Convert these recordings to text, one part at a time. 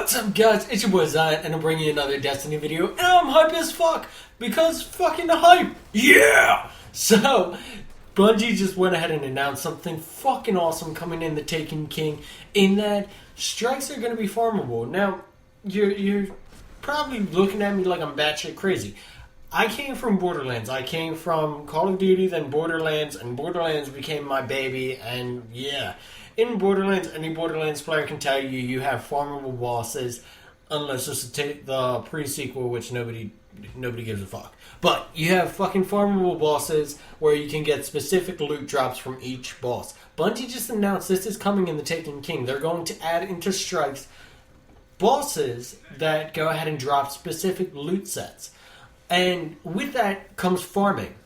What's up, guys? It's your boy Zion, and I'm bringing you another Destiny video, and I'm hype as fuck, because fucking hype, yeah! So, Bungie just went ahead and announced something fucking awesome coming in the Taken King, in that strikes are going to be farmable. Now, you're probably looking at me like I'm batshit crazy. I came from Borderlands. I came from Call of Duty, then Borderlands, and Borderlands became my baby, and yeah. In Borderlands, any Borderlands player can tell you you have farmable bosses, unless it's the pre-sequel, which nobody gives a fuck. But you have fucking farmable bosses where you can get specific loot drops from each boss. Bungie just announced this is coming in the Taken King. They're going to add into strikes bosses that go ahead and drop specific loot sets. And with that comes farming.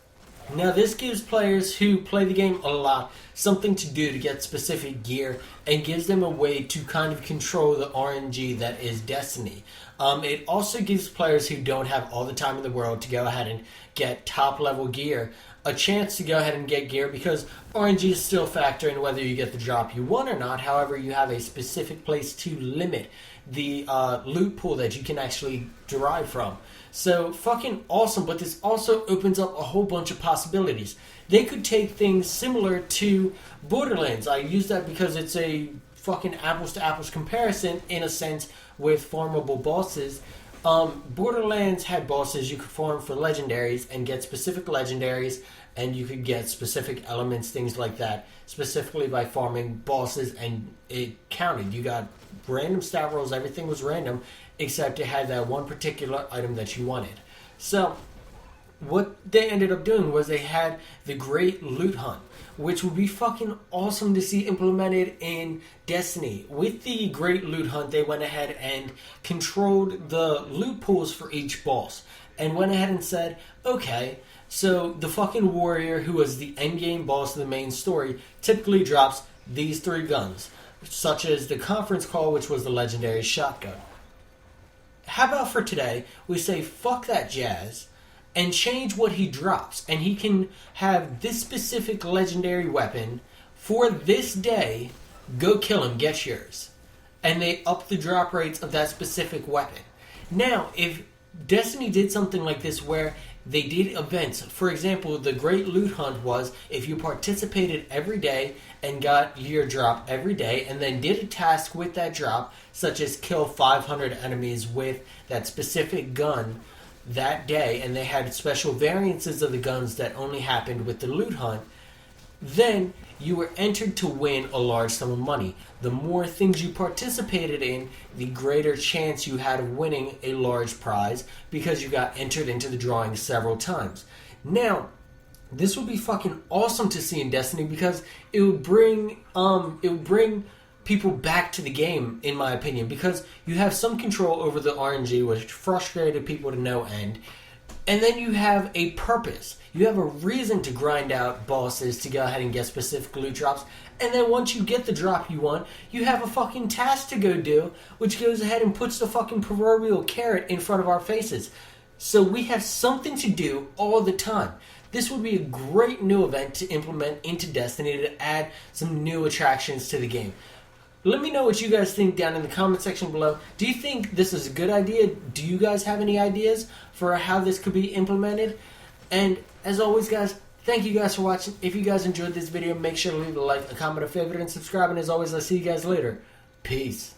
Now, this gives players who play the game a lot something to do to get specific gear, and gives them a way to kind of control the RNG that is Destiny. It also gives players who don't have all the time in the world to go ahead and get top level gear a chance to go ahead and get gear, because RNG is still a factor in whether you get the drop you want or not. However, you have a specific place to limit the loot pool that you can actually derive from. So fucking awesome, but this also opens up a whole bunch of possibilities. They could take things similar to Borderlands. I use that because it's a fucking apples to apples comparison in a sense with farmable bosses. Borderlands had bosses you could farm for legendaries and get specific legendaries, and you could get specific elements, things like that, specifically by farming bosses, and it counted. You got random stat rolls, everything was random, except it had that one particular item that you wanted. So, what they ended up doing was they had the Great Loot Hunt, which would be fucking awesome to see implemented in Destiny. With the Great Loot Hunt, they went ahead and controlled the loot pools for each boss, and went ahead and said, okay, so the fucking warrior, who was the endgame boss of the main story, typically drops these 3 guns, such as the conference call, which was the legendary shotgun. How about for today, we say fuck that jazz, and change what he drops, and he can have this specific legendary weapon for this day. Go kill him, get yours. And they up the drop rates of that specific weapon. Now, if Destiny did something like this where they did events, for example, the Great Loot Hunt was if you participated every day and got your drop every day, and then did a task with that drop, such as kill 500 enemies with that specific gun that day, and they had special variances of the guns that only happened with the loot hunt, then you were entered to win a large sum of money. The more things you participated in, the greater chance you had of winning a large prize, because you got entered into the drawing several times. Now, this would be fucking awesome to see in Destiny, because it would bring people back to the game, in my opinion, because you have some control over the RNG, which frustrated people to no end, and then you have a purpose. You have a reason to grind out bosses to go ahead and get specific loot drops, and then once you get the drop you want, you have a fucking task to go do, which goes ahead and puts the fucking proverbial carrot in front of our faces. So we have something to do all the time. This would be a great new event to implement into Destiny to add some new attractions to the game. Let me know what you guys think down in the comment section below. Do you think this is a good idea? Do you guys have any ideas for how this could be implemented? And as always, guys, thank you guys for watching. If you guys enjoyed this video, make sure to leave a like, a comment, a favorite, and subscribe. And as always, I'll see you guys later. Peace.